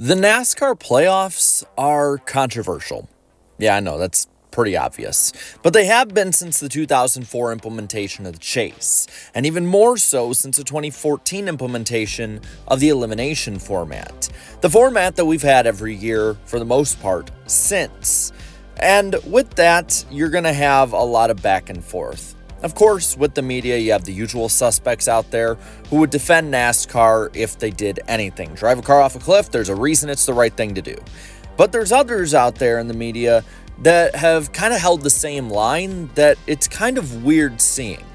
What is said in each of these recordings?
The NASCAR playoffs are controversial. Yeah, I know, that's pretty obvious. But they have been since the 2004 implementation of the chase, and even more so since the 2014 implementation of the elimination format. The format that we've had every year, for the most part, since. And with that, you're going to have a lot of back and forth. Of course, with the media, you have the usual suspects out there who would defend NASCAR if they did anything. Drive a car off a cliff, there's a reason it's the right thing to do. But there's others out there in the media that have kind of held the same line that it's kind of weird seeing.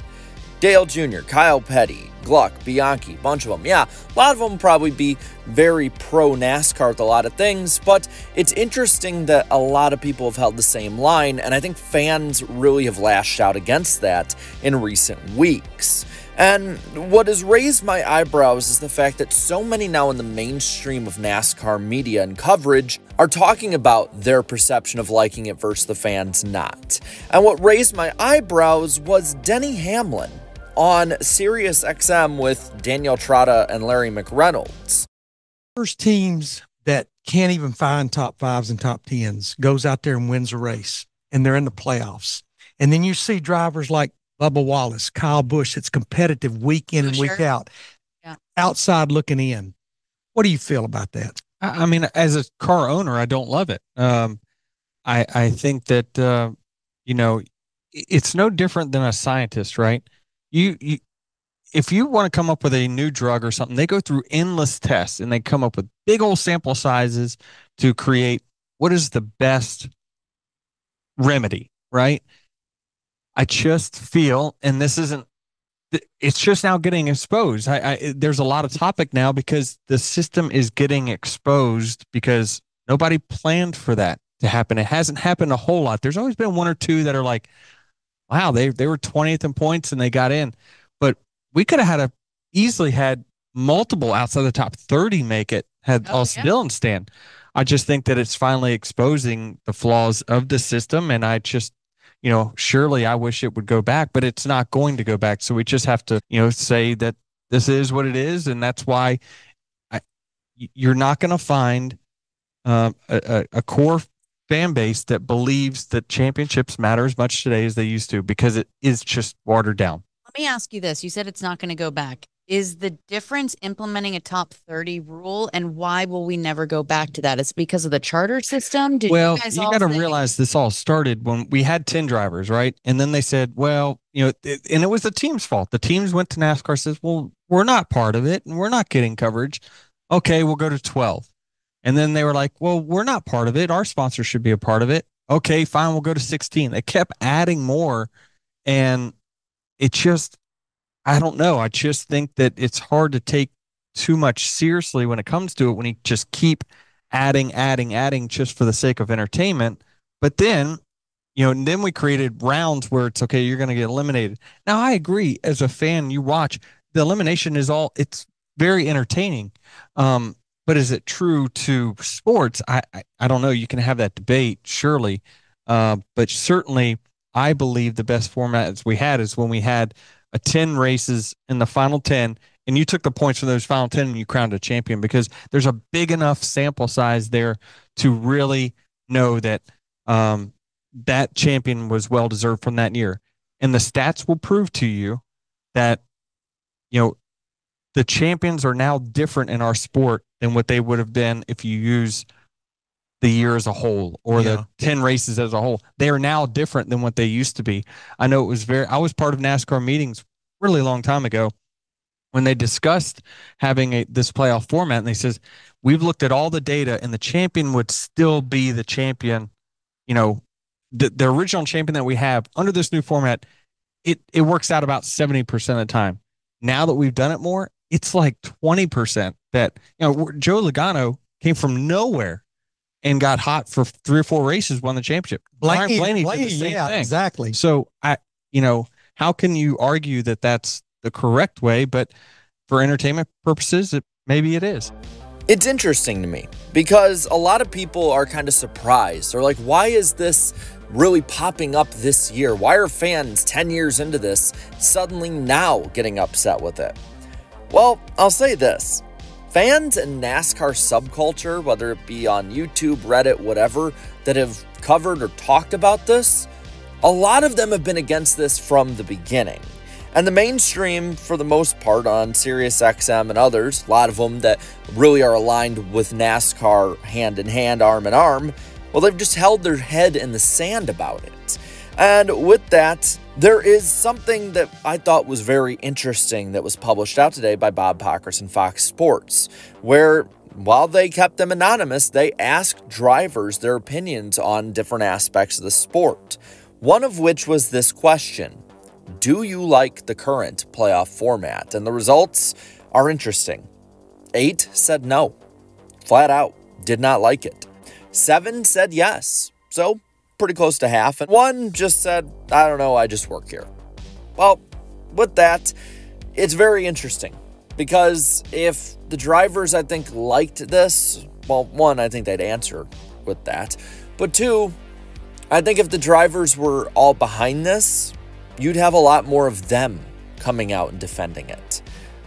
Dale Jr., Kyle Petty, Gluck, Bianchi, bunch of them. Yeah, a lot of them probably be very pro-NASCAR with a lot of things, but it's interesting that a lot of people have held the same line, and I think fans really have lashed out against that in recent weeks. And what has raised my eyebrows is the fact that so many now in the mainstream of NASCAR media and coverage are talking about their perception of liking it versus the fans not. And what raised my eyebrows was Denny Hamlin on Sirius XM with Daniel Trotta and Larry McReynolds. First teams that can't even find top fives and top tens goes out there and wins a race, and they're in the playoffs. And then you see drivers like Bubba Wallace, Kyle Busch, it's competitive week in and week out, outside looking in. What do you feel about that? I mean, as a car owner, I don't love it. I think that, it's no different than a scientist, right? If you want to come up with a new drug or something, they go through endless tests and they come up with big old sample sizes to create what is the best remedy, right? I just feel, and this isn't, it's just now getting exposed. There's a lot of topic now because the system is getting exposed because nobody planned for that to happen. It hasn't happened a whole lot. There's always been one or two that are like, wow, they were 20th in points and they got in. But we could have easily had multiple outside the top 30 make it, had Austin Dillon stand. I just think that it's finally exposing the flaws of the system, and I just, surely I wish it would go back, but it's not going to go back. So we just have to, say that this is what it is, and that's why you're not going to find a core fan base that believes that championships matter as much today as they used to, because it is just watered down. Let me ask you this. You said it's not going to go back. Is the difference implementing a top 30 rule, and why will we never go back to that? It's because of the charter system? You got to realize this all started when we had 10 drivers, right? And then they said, and it was the team's fault. The teams went to NASCAR, says, well, we're not part of it and we're not getting coverage. Okay, we'll go to 12. And then they were like, well, we're not part of it. Our sponsor should be a part of it. Okay, fine, we'll go to 16. They kept adding more, and it just, I don't know. I just think that it's hard to take too much seriously when it comes to it, when you just keep adding just for the sake of entertainment. But then, and then we created rounds where it's okay, you're going to get eliminated. Now, I agree. As a fan, you watch, the elimination it's very entertaining. But is it true to sports? I don't know. You can have that debate, surely. But certainly, I believe the best format we had is when we had 10 races in the final 10, and you took the points from those final 10 and you crowned a champion, because there's a big enough sample size there to really know that that champion was well-deserved from that year. And the stats will prove to you that, the champions are now different in our sport than what they would have been if you use the year as a whole, or the 10 races as a whole. They are now different than what they used to be. I know I was part of NASCAR meetings really long time ago when they discussed having this playoff format, and they says, we've looked at all the data and the champion would still be the champion. The original champion that we have under this new format, it works out about 70% of the time. Now that we've done it more, it's like 20% that, Joe Logano came from nowhere and got hot for 3 or 4 races, won the championship. Blaney did the same thing. Exactly. So how can you argue that that's the correct way? But for entertainment purposes, maybe it is. It's interesting to me because a lot of people are kind of surprised. They're like, why is this really popping up this year? Why are fans 10 years into this suddenly now getting upset with it? Well, I'll say this. Fans and NASCAR subculture, whether it be on YouTube, Reddit, whatever, that have covered or talked about this, a lot of them have been against this from the beginning. And the mainstream, for the most part, on SiriusXM and others, a lot of them that really are aligned with NASCAR hand in hand, arm in arm, well, they've just held their head in the sand about it. And with that, there is something that I thought was very interesting that was published out today by Bob Pockrass and Fox Sports, where, while they kept them anonymous, they asked drivers their opinions on different aspects of the sport. One of which was this question: do you like the current playoff format? And the results are interesting. 8 said no, flat out, did not like it. 7 said yes, so pretty close to half. And 1 just said, I don't know, I just work here. Well, with that, it's very interesting because if the drivers, I think, liked this, well, 1, I think they'd answer with that. But 2, I think if the drivers were all behind this, you'd have a lot more of them coming out and defending it.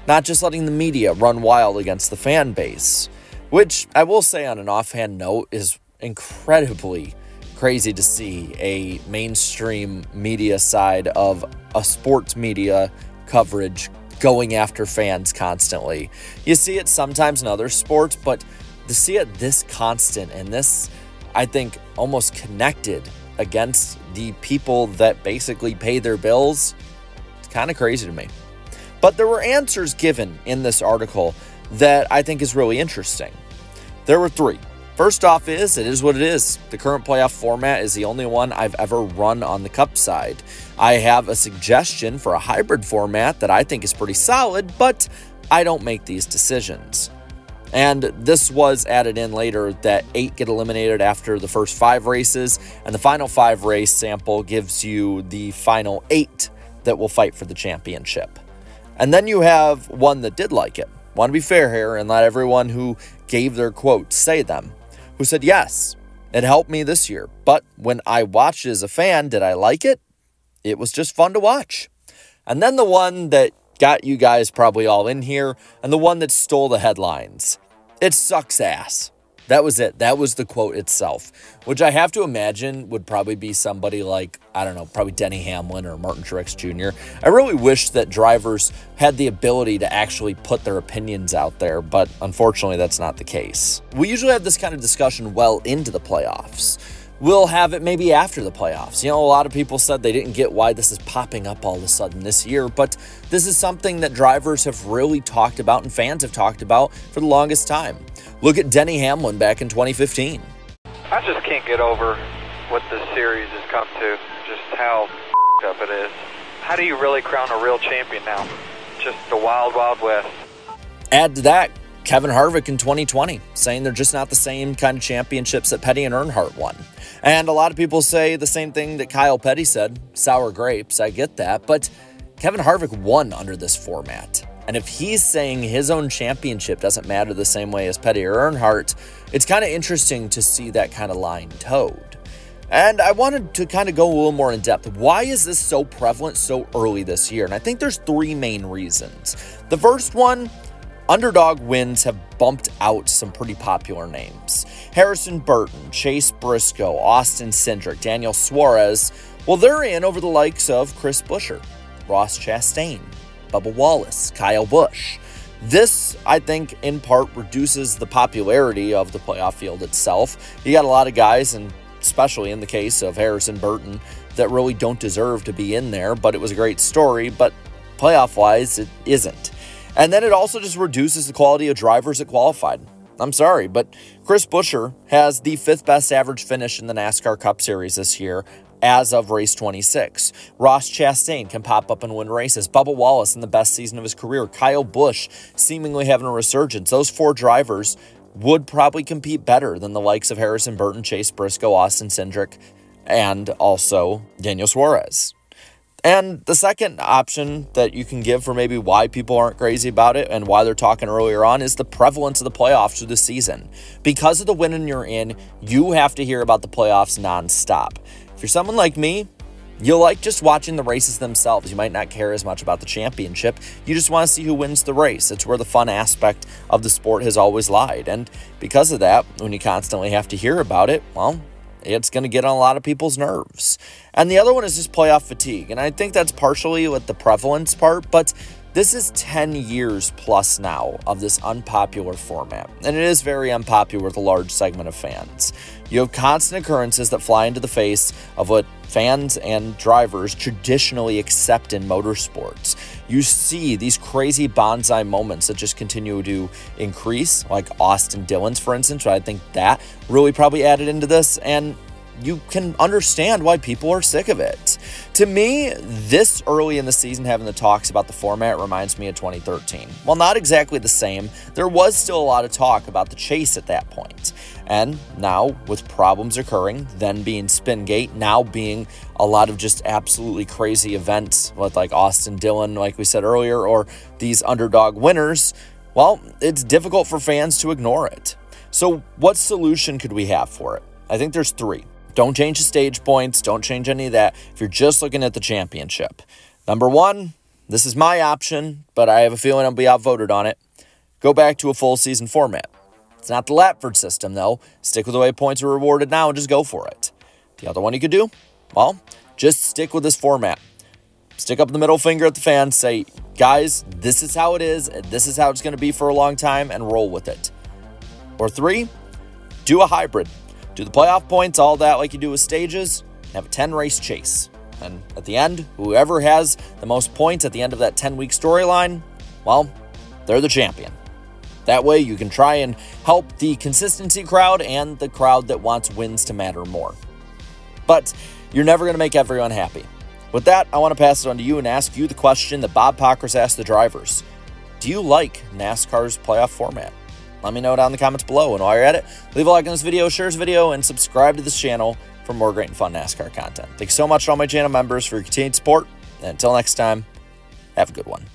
Not just letting the media run wild against the fan base, which I will say on an offhand note is incredibly crazy to see a mainstream media side of a sports media coverage going after fans constantly. You see it sometimes in other sports, but to see it this constant and this, I think, almost connected against the people that basically pay their bills, it's kind of crazy to me. But there were answers given in this article that I think is really interesting. There were 3. First off it is what it is. The current playoff format is the only one I've ever run on the Cup side. I have a suggestion for a hybrid format that I think is pretty solid, but I don't make these decisions. And this was added in later that 8 get eliminated after the first 5 races, and the final 5 race sample gives you the final 8 that will fight for the championship. And then you have 1 that did like it. Want to be fair here and let everyone who gave their quotes say them, who said, yes, it helped me this year, but when I watched it as a fan, did I like it? It was just fun to watch. And then the one that got you guys probably all in here, and the one that stole the headlines: it sucks ass. That was it. That was the quote itself, which I have to imagine would probably be somebody like, I don't know, probably Denny Hamlin or Martin Truex Jr. I really wish that drivers had the ability to actually put their opinions out there, but unfortunately that's not the case. We usually have this kind of discussion well into the playoffs. We'll have it maybe after the playoffs. You know, a lot of people said they didn't get why this is popping up all of a sudden this year, but this is something that drivers have really talked about and fans have talked about for the longest time. Look at Denny Hamlin back in 2015. I just can't get over what this series has come to, just how up it is. How do you really crown a real champion now? Just the wild, wild west. Add to that Kevin Harvick in 2020, saying they're just not the same kind of championships that Petty and Earnhardt won. And a lot of people say the same thing that Kyle Petty said, sour grapes, I get that, but Kevin Harvick won under this format. And if he's saying his own championship doesn't matter the same way as Petty or Earnhardt, it's kind of interesting to see that kind of line towed. And I wanted to kind of go a little more in depth. Why is this so prevalent so early this year? And I think there's 3 main reasons. The first one, underdog wins have bumped out some pretty popular names. Harrison Burton, Chase Briscoe, Austin Cindric, Daniel Suarez, well, they're in over the likes of Chris Buescher, Ross Chastain, Bubba Wallace, Kyle Busch. This, I think, in part reduces the popularity of the playoff field itself. You got a lot of guys, and especially in the case of Harrison Burton, that really don't deserve to be in there, but it was a great story, but playoff-wise, it isn't. And then it also just reduces the quality of drivers that qualified. I'm sorry, but Chris Buescher has the 5th best average finish in the NASCAR Cup Series this year as of race 26. Ross Chastain can pop up and win races. Bubba Wallace in the best season of his career. Kyle Busch seemingly having a resurgence. Those 4 drivers would probably compete better than the likes of Harrison Burton, Chase Briscoe, Austin Cindric, and also Daniel Suarez. And the second option that you can give for maybe why people aren't crazy about it and why they're talking earlier on is the prevalence of the playoffs through the season. Because of the winning you're in, you have to hear about the playoffs nonstop. If you're someone like me, You like just watching the races themselves. You might not care as much about the championship. You just want to see who wins the race. It's where the fun aspect of the sport has always lied. And because of that, when you constantly have to hear about it, well, it's going to get on a lot of people's nerves. And the other one is just playoff fatigue. And I think that's partially with the prevalence part, but this is 10 years plus now of this unpopular format, and it is very unpopular with a large segment of fans. You have constant occurrences that fly into the face of what fans and drivers traditionally accept in motorsports. You see these crazy bonsai moments that just continue to increase, like Austin Dillon's, for instance. I think that really probably added into this, and you can understand why people are sick of it. To me, this early in the season, having the talks about the format reminds me of 2013. While not exactly the same, there was still a lot of talk about the chase at that point. And now, with problems occurring, then being Spingate, now being a lot of just absolutely crazy events with like Austin Dillon, like we said earlier, or these underdog winners, well, it's difficult for fans to ignore it. So what solution could we have for it? I think there's three. Don't change the stage points. Don't change any of that if you're just looking at the championship. Number one, this is my option, but I have a feeling I'll be outvoted on it. Go back to a full season format. It's not the Lapford system, though. Stick with the way points are rewarded now and just go for it. The other one you could do, well, just stick with this format. Stick up the middle finger at the fans. Say, guys, this is how it is. This is how it's going to be for a long time, and roll with it. Or three, do a hybrid. Do the playoff points, all that like you do with stages, and have a 10-race chase. And at the end, whoever has the most points at the end of that 10-week storyline, well, they're the champion. That way you can try and help the consistency crowd and the crowd that wants wins to matter more. But you're never going to make everyone happy. With that, I want to pass it on to you and ask you the question that Bob Pockers asked the drivers. Do you like NASCAR's playoff format? Let me know down in the comments below. And while you're at it, leave a like on this video, share this video, and subscribe to this channel for more great and fun NASCAR content. Thanks so much to all my channel members for your continued support. And until next time, have a good one.